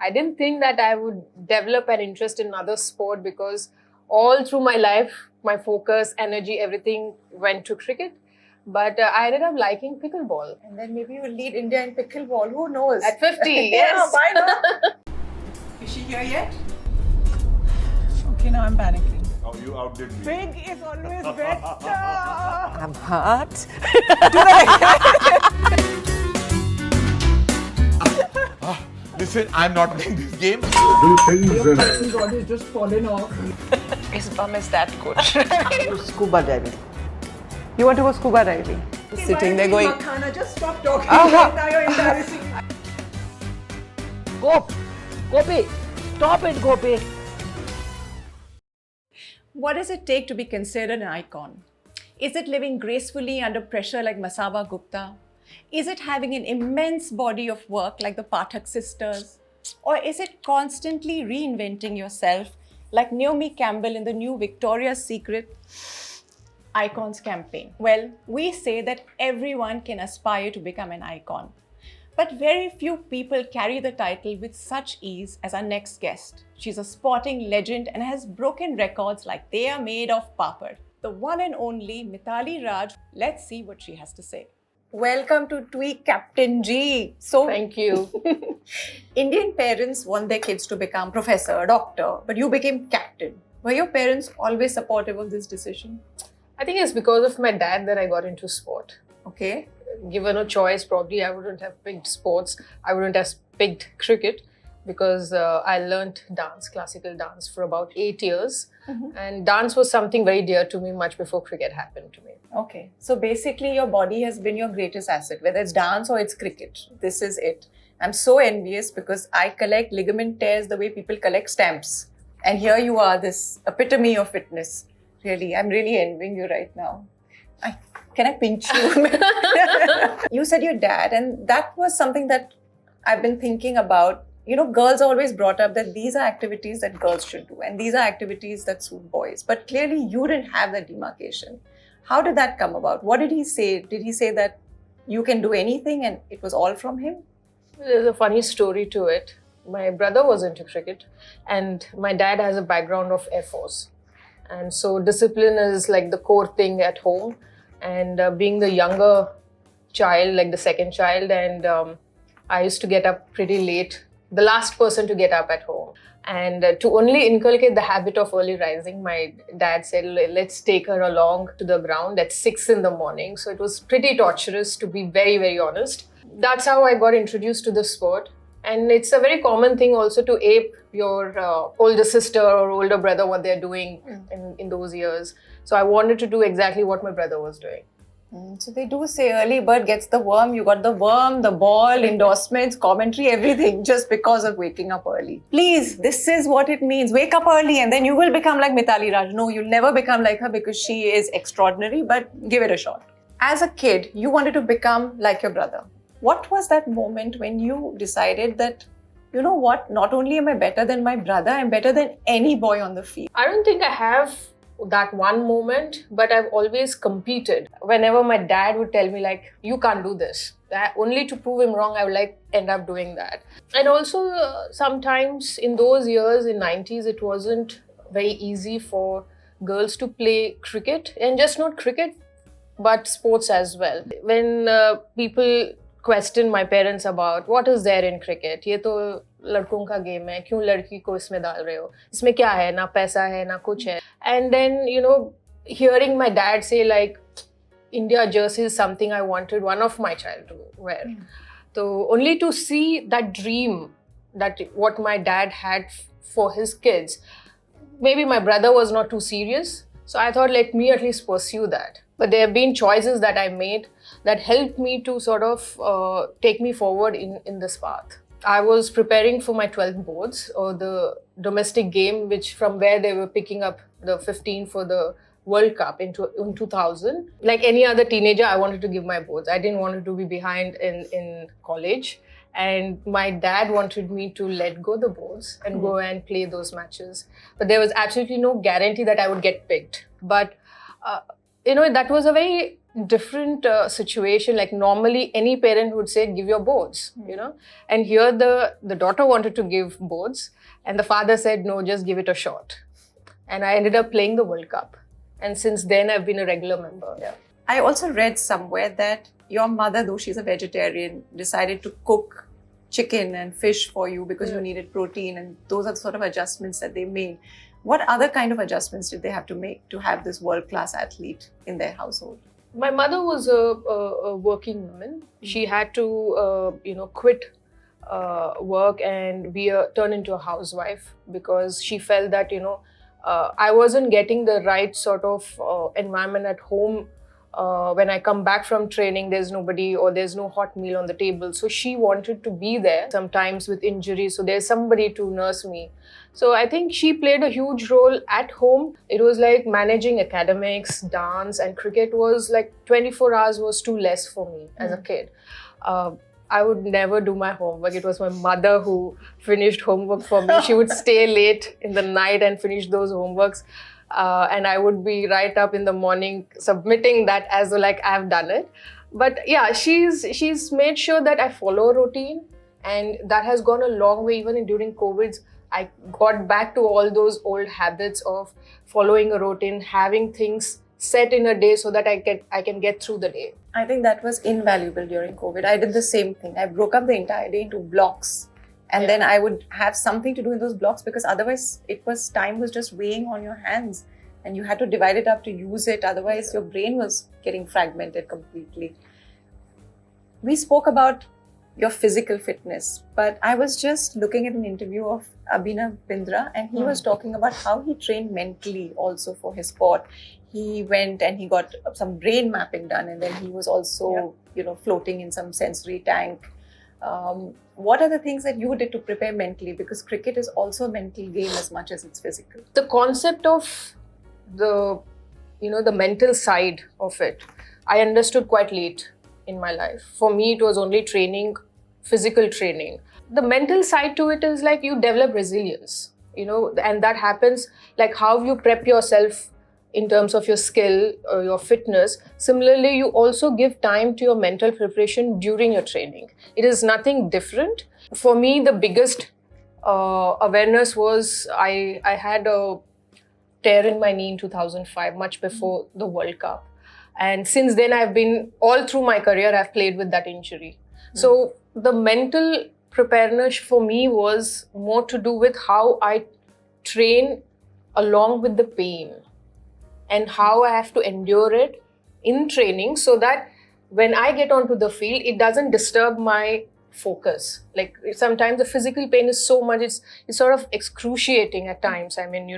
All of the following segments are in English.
I didn't think that I would develop an interest in another sport because all through my life, my focus, energy, everything went to cricket. But I ended up liking pickleball. And then maybe you will lead India in pickleball. Who knows? At 50, Yeah, yes. why not? Is she here yet? Okay, now I'm panicking. Oh, you outdid me. Big is always better. I'm hot. Listen, I'm not playing this game. God is just fallen off. His bum is that good. Scuba diving. You want to go scuba diving? Sitting there going, Khana, just stop talking. Now you're embarrassing. Gopi, stop it, Gopi. What does it take to be considered an icon? Is it living gracefully under pressure like Masaba Gupta? Is it having an immense body of work like the Pathak sisters? Or is it constantly reinventing yourself like Naomi Campbell in the new Victoria's Secret Icons campaign? Well, we say that everyone can aspire to become an icon. But very few people carry the title with such ease as our next guest. She's a sporting legend and has broken records like they are made of papad. The one and only Mithali Raj. Let's see what she has to say. Welcome to Tweak Captain G. So, Thank you. Indian parents want their kids to become professor, doctor, but you became captain. Were your parents always supportive of this decision? I think it's because of my dad that I got into sport. Okay. Given a choice, probably I wouldn't have picked sports. I wouldn't have picked cricket because I learned dance, classical dance, for about 8 years. And dance was something very dear to me much before cricket happened to me. Okay. So basically your body has been your greatest asset, whether it's dance or it's cricket. This is it. I'm so envious because I collect ligament tears the way people collect stamps. And here you are, this epitome of fitness. Really, I'm really envying you right now. Can I pinch you? You said your dad, and that was something that I've been thinking about. You know, girls are always brought up that these are activities that girls should do, and these are activities that suit boys. But clearly, you didn't have that demarcation. How did that come about? What did he say? Did he say that you can do anything and it was all from him? There's a funny story to it. My brother was into cricket, and my dad has a background of Air Force. And so discipline is like the core thing at home. And being the younger child, like the second child, and I used to get up pretty late, the last person to get up at home. And to only inculcate the habit of early rising, my dad said, let's take her along to the ground at 6 in the morning. So it was pretty torturous, to be very, very honest. That's how I got introduced to the sport. And it's a very common thing also to ape your older sister or older brother, what they're doing in those years. So I wanted to do exactly what my brother was doing. So they do say early bird gets the worm. You got the worm, the ball, endorsements, commentary, everything just because of waking up early. Please, this is what it means. Wake up early and then you will become like Mithali Raj. No, you'll never become like her because she is extraordinary, but give it a shot. As a kid, you wanted to become like your brother. What was that moment when you decided that, you know what, not only am I better than my brother, I'm better than any boy on the field? I don't think I have that one moment, but I've always competed. Whenever my dad would tell me like, you can't do this, only to prove him wrong, I would like end up doing that. And also sometimes in those years, in 90s, it wasn't very easy for girls to play cricket, and just not cricket, but sports as well. When people question my parents about what is there in cricket, ये तो लड़कों का game है, क्यों लड़की को इसमें डाल रहे हो, इसमें क्या है, ना पैसा है ना कुछ है. And then, you know, hearing my dad say like, India jersey is something I wanted one of my child to wear. So only to see that dream, that what my dad had for his kids, maybe my brother was not too serious, so I thought let me at least pursue that. But there have been choices that I made that helped me to sort of take me forward in this path. I was preparing for my 12th boards, or the domestic game, which from where they were picking up the 15 for the World Cup in 2000. Like any other teenager, I wanted to give my boards. I didn't want to be behind in college. And my dad wanted me to let go the boards and go and play those matches. But there was absolutely no guarantee that I would get picked. But, you know, that was a very different situation. Like normally any parent would say give your boards, and here the daughter wanted to give boards and the father said no, just give it a shot, and I ended up playing the World Cup, and since then I've been a regular member. I also read somewhere that your mother, though she's a vegetarian, decided to cook chicken and fish for you because you needed protein, and those are the sort of adjustments that they made. What other kind of adjustments did they have to make to have this world-class athlete in their household? My mother was a working woman. She had to, quit work and be turn into a housewife because she felt that, I wasn't getting the right sort of environment at home. When I come back from training, there's nobody or there's no hot meal on the table. So she wanted to be there, sometimes with injuries. So there's somebody to nurse me. So I think she played a huge role at home. It was like managing academics, dance, and cricket was like 24 hours was too less for me as a kid. I would never do my homework. It was my mother who finished homework for me. She would stay late in the night and finish those homeworks. And I would be right up in the morning submitting that as though like I've done it. But yeah, she's made sure that I follow a routine, and that has gone a long way. Even during COVID, I got back to all those old habits of following a routine, having things set in a day so that I can get through the day. I think that was invaluable during COVID. I did the same thing. I broke up the entire day into blocks. And then I would have something to do in those blocks because otherwise time was just weighing on your hands and you had to divide it up to use it. Otherwise your brain was getting fragmented completely. We spoke about your physical fitness, but I was just looking at an interview of Abhinav Bindra and he was talking about how he trained mentally also for his sport. He went and he got some brain mapping done, and then he was also, floating in some sensory tank. What are the things that you did to prepare mentally? Because cricket is also a mental game as much as it's physical. The concept of the mental side of it, I understood quite late in my life. For me, it was only training, physical training. The mental side to it is like you develop resilience, and that happens like how you prep yourself in terms of your skill or your fitness. Similarly, you also give time to your mental preparation during your training. It is nothing different. For me, the biggest awareness was I had a tear in my knee in 2005, much before the World Cup. And since then, I've been, all through my career, I've played with that injury. So the mental preparedness for me was more to do with how I train along with the pain, and how I have to endure it in training so that when I get onto the field, it doesn't disturb my focus. Like sometimes the physical pain is so much, it's sort of excruciating at times. I mean,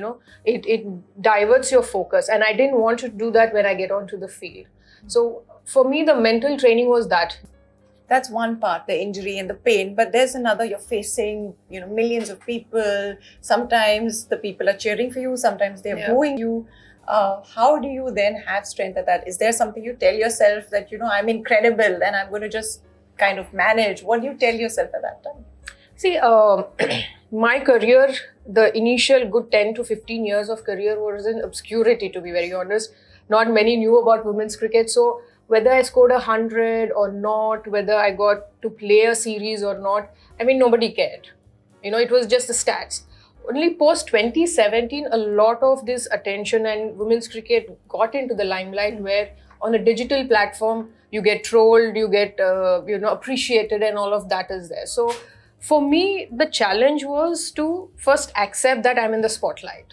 it diverts your focus, and I didn't want to do that when I get onto the field. So for me, the mental training was that. That's one part, the injury and the pain, but there's another, you're facing, millions of people. Sometimes the people are cheering for you, sometimes they're booing you. How do you then have strength at that? Is there something you tell yourself that, I'm incredible and I'm going to just kind of manage? What do you tell yourself at that time? See, my career, the initial good 10 to 15 years of career was in obscurity, to be very honest. Not many knew about women's cricket. So whether I scored 100 or not, whether I got to play a series or not, I mean, nobody cared. It was just the stats. Only post 2017, a lot of this attention and women's cricket got into the limelight, where on a digital platform, you get trolled, you get, appreciated, and all of that is there. So for me, the challenge was to first accept that I'm in the spotlight.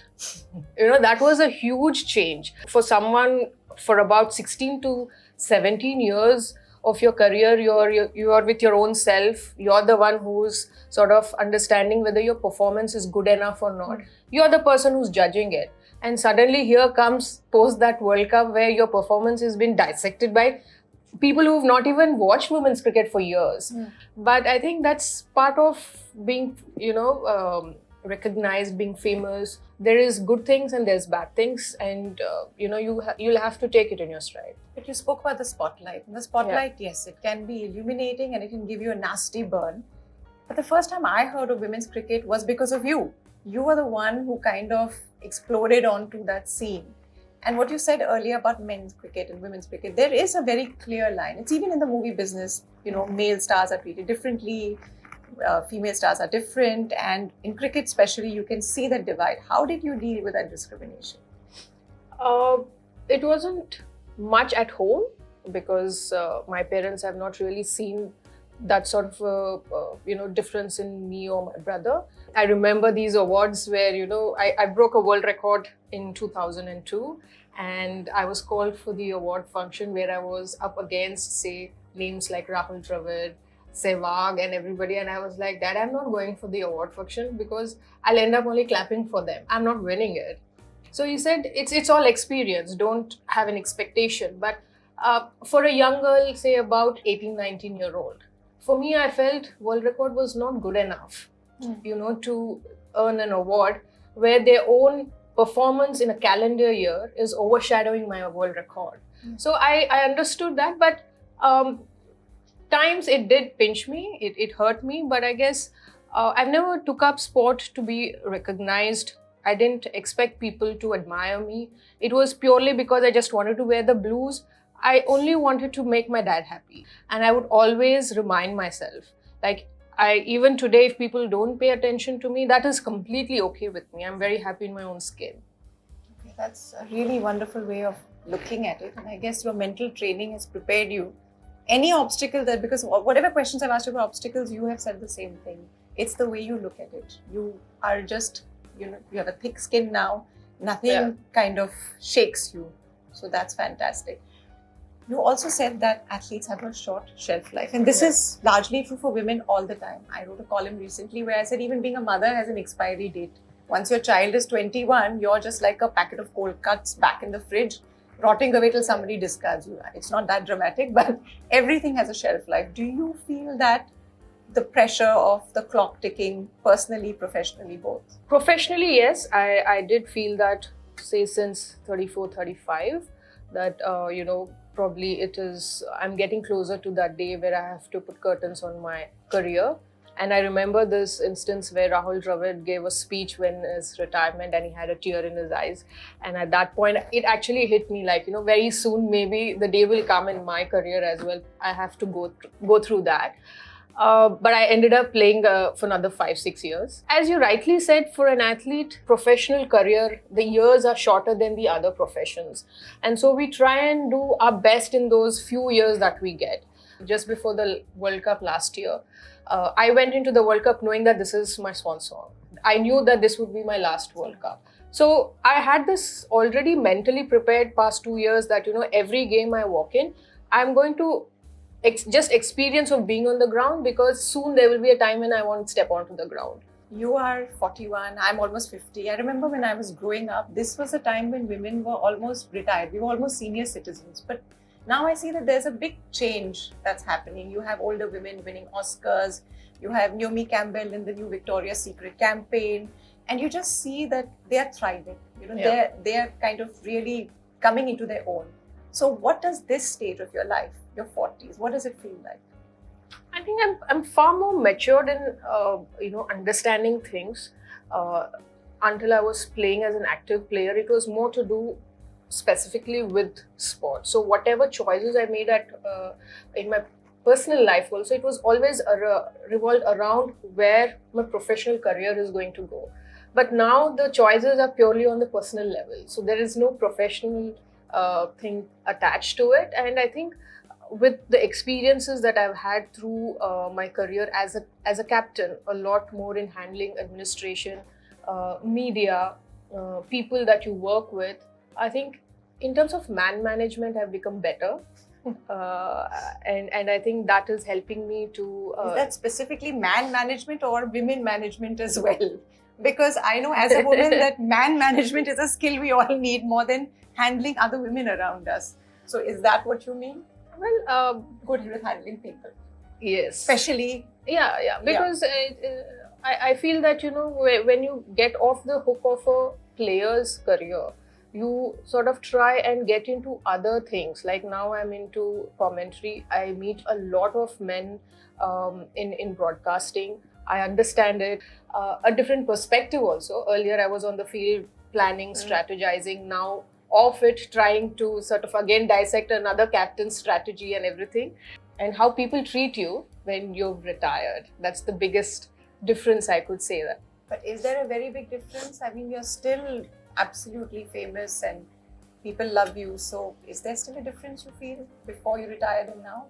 That was a huge change. For someone, for about 16 to 17 years of your career, you are with your own self. You're the one who's sort of understanding whether your performance is good enough or not. You're the person who's judging it. And suddenly here comes post that World Cup where your performance has been dissected by people who've not even watched women's cricket for years. But I think that's part of being, recognized, being famous. There is good things and there's bad things, and you'll have to take it in your stride. But you spoke about the spotlight. And the spotlight, yes, it can be illuminating and it can give you a nasty burn. But the first time I heard of women's cricket was because of you. You were the one who kind of exploded onto that scene. And what you said earlier about men's cricket and women's cricket, there is a very clear line. It's even in the movie business, male stars are treated differently, female stars are different. And in cricket especially, you can see that divide. How did you deal with that discrimination? It wasn't much at home because my parents have not really seen that sort of difference in me or my brother. I remember these awards where I broke a world record in 2002, and I was called for the award function where I was up against, say, names like Rahul Dravid, Sehwag and everybody, and I was like, Dad, I'm not going for the award function because I'll end up only clapping for them. I'm not winning it. So he said, it's all experience, don't have an expectation. But for a young girl, say about 18, 19-year-old, for me, I felt world record was not good enough, to earn an award where their own performance in a calendar year is overshadowing my world record. So I understood that, but times it did pinch me, it hurt me, but I guess I've never took up sport to be recognized. I didn't expect people to admire me. It was purely because I just wanted to wear the blues. I only wanted to make my dad happy. And I would always remind myself, even today, if people don't pay attention to me, that is completely okay with me. I'm very happy in my own skin. Okay, that's a really wonderful way of looking at it. And I guess your mental training has prepared you. Any obstacle because whatever questions I've asked you about obstacles, you have said the same thing. It's the way you look at it. You are just, you have a thick skin now. Nothing kind of shakes you. So that's fantastic. You also said that athletes have a short shelf life. And this is largely true for women all the time. I wrote a column recently where I said even being a mother has an expiry date. Once your child is 21, you're just like a packet of cold cuts back in the fridge, rotting away till somebody discards you. It's not that dramatic, but everything has a shelf life. Do you feel that the pressure of the clock ticking, personally, professionally, both? Professionally, yes. I did feel that, say, since 34, 35, that, probably I'm getting closer to that day where I have to put curtains on my career. And I remember this instance where Rahul Dravid gave a speech when his retirement and he had a tear in his eyes. And at that point, it actually hit me very soon, maybe the day will come in my career as well. I have to go through that. But I ended up playing for another 5-6 years. As you rightly said, for an athlete, professional career, the years are shorter than the other professions. And so we try and do our best in those few years that we get. Just before the World Cup last year, I went into the World Cup knowing that this is my swan song. I knew that this would be my last World Cup. So I had this already mentally prepared past 2 years that, every game I walk in, I'm going to just experience of being on the ground, because soon there will be a time when I won't step onto the ground. You are 41, I'm almost 50. I remember when I was growing up, this was a time when women were almost retired. We were almost senior citizens. But now I see that there's a big change that's happening. You have older women winning Oscars. You have Naomi Campbell in the new Victoria's Secret campaign. And you just see that they are thriving. They are kind of really coming into their own. So what does this stage of your life, your 40s, what does it feel like? I think I'm far more matured in understanding things. Until I was playing as an active player, it was more to do specifically with sport. So whatever choices I made in my personal life also, it was always revolved around where my professional career is going to go. But now the choices are purely on the personal level. So there is no professional thing attached to it. And I think with the experiences that I've had through my career as a captain, a lot more in handling administration, media, people that you work with, I think in terms of man management, I've become better. And I think that is helping me to... Is that specifically man management or women management as well? Because I know as a woman that man management is a skill we all need more than handling other women around us. So is that what you mean? Well, good with handling people. Yes. Especially... Yeah. Because I feel that, when you get off the hook of a player's career, you sort of try and get into other things. Like now I'm into commentary. I meet a lot of men in broadcasting. I understand it. A different perspective also. Earlier I was on the field planning, strategizing. Now off it, trying to sort of again dissect another captain's strategy and everything, and how people treat you when you've retired. That's the biggest difference, I could say that. But is there a very big difference? I mean, you're still absolutely famous and people love you. So is there still a difference you feel before you retired and now?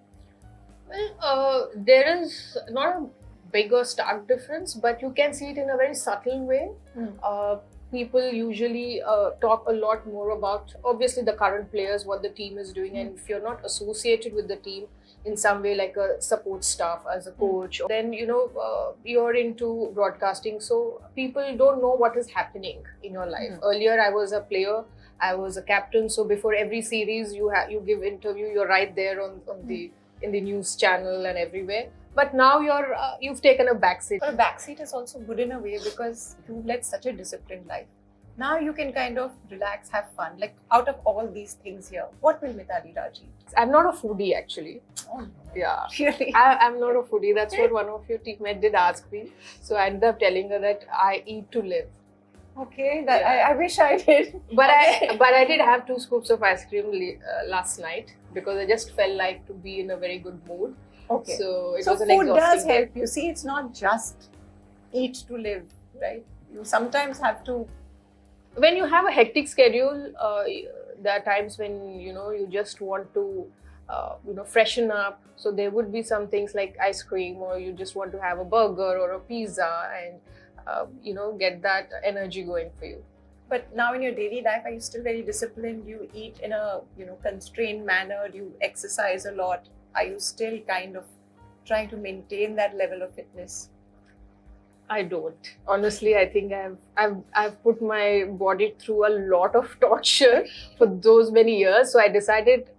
Well, there is not a big or stark difference, but you can see it in a very subtle way. People usually talk a lot more about, obviously, the current players, what the team is doing, and if you're not associated with the team in some way, like a support staff as a coach, then you're into broadcasting, so people don't know what is happening in your life. Earlier, I was a player, I was a captain, so before every series you give interview, you're right there on the in the news channel and everywhere. But now you've taken a backseat. But a backseat is also good in a way because you led such a disciplined life. Now you can kind of relax, have fun. Like out of all these things here, what will Mithali Raj eat? I'm not a foodie actually. Oh, no. Yeah. Really? I'm not a foodie. That's what one of your teammates did ask me. So I ended up telling her that I eat to live. Okay, I wish I did. But I did have 2 scoops of ice cream last night because I just felt like to be in a very good mood. Okay. So it So was an food does exhausting day. help you. See, it's not just eat to live, right? You sometimes have to. When you have a hectic schedule, there are times when you just want to freshen up. So there would be some things like ice cream, or you just want to have a burger or a pizza and get that energy going for you. But now in your daily life, are you still very disciplined? You eat in a constrained manner. You exercise a lot. Are you still kind of trying to maintain that level of fitness? I don't. Honestly, I think I've put my body through a lot of torture for those many years. So I decided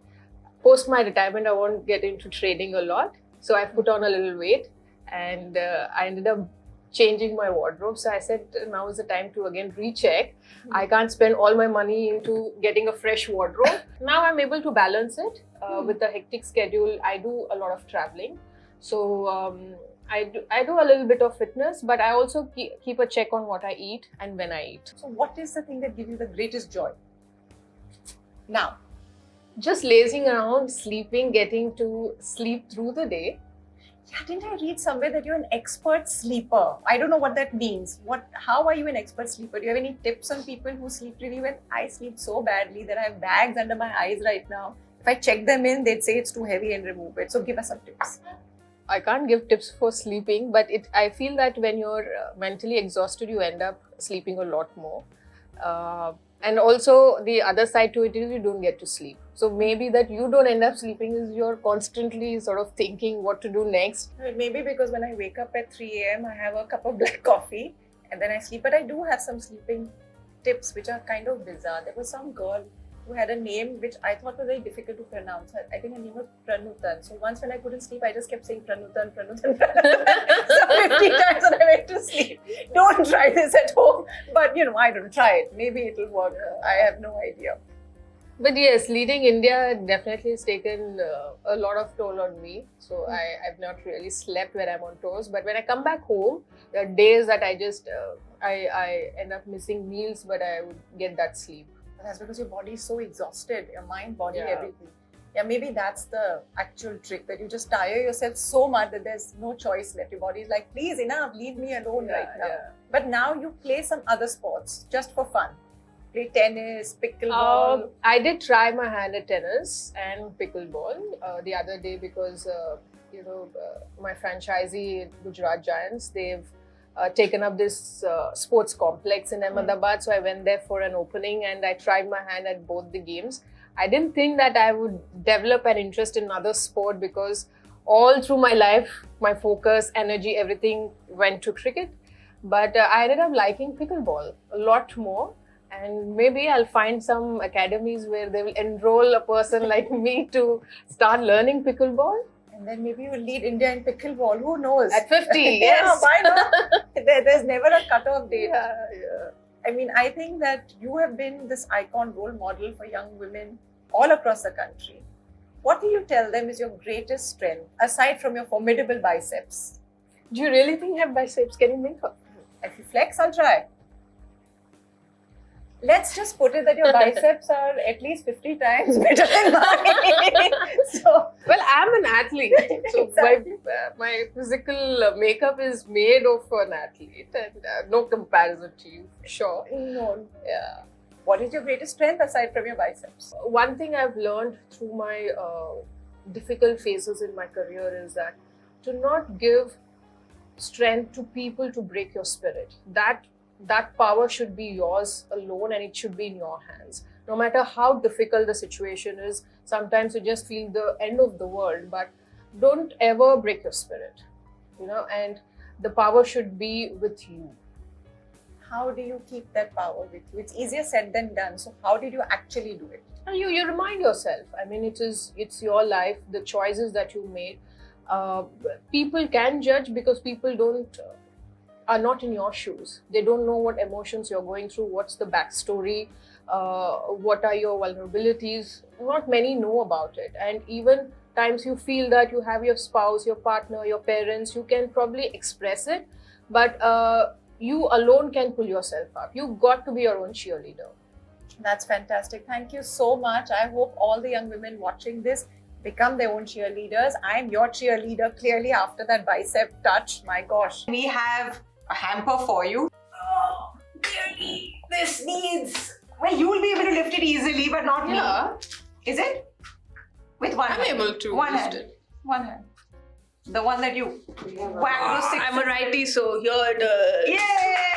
post my retirement, I won't get into training a lot. So I put on a little weight, and I ended up changing my wardrobe. So I said, now is the time to again recheck. I can't spend all my money into getting a fresh wardrobe. Now I'm able to balance it with the hectic schedule. I do a lot of traveling. So I do a little bit of fitness, but I also keep a check on what I eat and when I eat. So what is the thing that gives you the greatest joy now? Just lazing around, sleeping, getting to sleep through the day. Yeah, didn't I read somewhere that you're an expert sleeper? I don't know what that means. How are you an expert sleeper? Do you have any tips on people who sleep really well? I sleep so badly that I have bags under my eyes right now. If I check them in, they'd say it's too heavy and remove it. So give us some tips. I can't give tips for sleeping, but I feel that when you're mentally exhausted, you end up sleeping a lot more. And also the other side to it is you don't get to sleep. So maybe that you don't end up sleeping is you're constantly sort of thinking what to do next. Maybe because when I wake up at 3 a.m., I have a cup of black coffee and then I sleep. But I do have some sleeping tips which are kind of bizarre. There was some girl who had a name which I thought was very difficult to pronounce. I think her name was Pranutan. So once when I couldn't sleep, I just kept saying Pranutan, Pranutan, Pranutan. So 50 times when I went to sleep. Don't try this at home. But I don't try it. Maybe it'll work. I have no idea. But yes, leading India definitely has taken a lot of toll on me. So I've not really slept when I'm on tours. But when I come back home, there are days that I just, I end up missing meals, but I would get that sleep. That's because your body is so exhausted, your mind, body, Yeah. everything. Yeah, maybe that's the actual trick, that you just tire yourself so much that there's no choice left. Your body is like, please, enough, leave me alone right now. Yeah. But now you play some other sports just for fun. Play tennis, pickleball. I did try my hand at tennis and pickleball the other day because, my franchisee, Gujarat Giants, they've taken up this sports complex in Ahmedabad. So I went there for an opening and I tried my hand at both the games. I didn't think that I would develop an interest in another sport because all through my life, my focus, energy, everything went to cricket. But I ended up liking pickleball a lot more. And maybe I'll find some academies where they will enroll a person like me to start learning pickleball. And then maybe you will lead India in pickleball. Who knows? At 50, Yeah, yes. why not? There's never a cutoff date. Yeah. I mean, I think that you have been this icon role model for young women all across the country. What do you tell them is your greatest strength, aside from your formidable biceps? Do you really think you have biceps? Can you make up? If you flex, I'll try. Let's just put it that your biceps are at least 50 times better than mine. So, Well, I'm an athlete, so my physical makeup is made of an athlete, and no comparison to you, for sure. no. Yeah. What is your greatest strength aside from your biceps? One thing I've learned through my difficult phases in my career is that to not give strength to people to break your spirit. That power should be yours alone, and it should be in your hands. No matter how difficult the situation is, sometimes you just feel the end of the world, but don't ever break your spirit, and the power should be with you. How do you keep that power with you? It's easier said than done. So how did you actually do it? And you remind yourself. I mean, it's your life, the choices that you made. People can judge because people are not in your shoes. They don't know what emotions you're going through, what's the backstory, what are your vulnerabilities. Not many know about it. And even times you feel that you have your spouse, your partner, your parents, you can probably express it, but you alone can pull yourself up. You've got to be your own cheerleader. That's fantastic. Thank you so much. I hope all the young women watching this become their own cheerleaders. I'm your cheerleader, clearly, after that bicep touch. My gosh. We have a hamper for you. Oh, clearly, this needs... Well, you will be able to lift it easily, but not me. Is it? With one hand. I'm able to one lift hand. it. One hand. The one that you whack those six. I'm a righty, so here it is. Yay!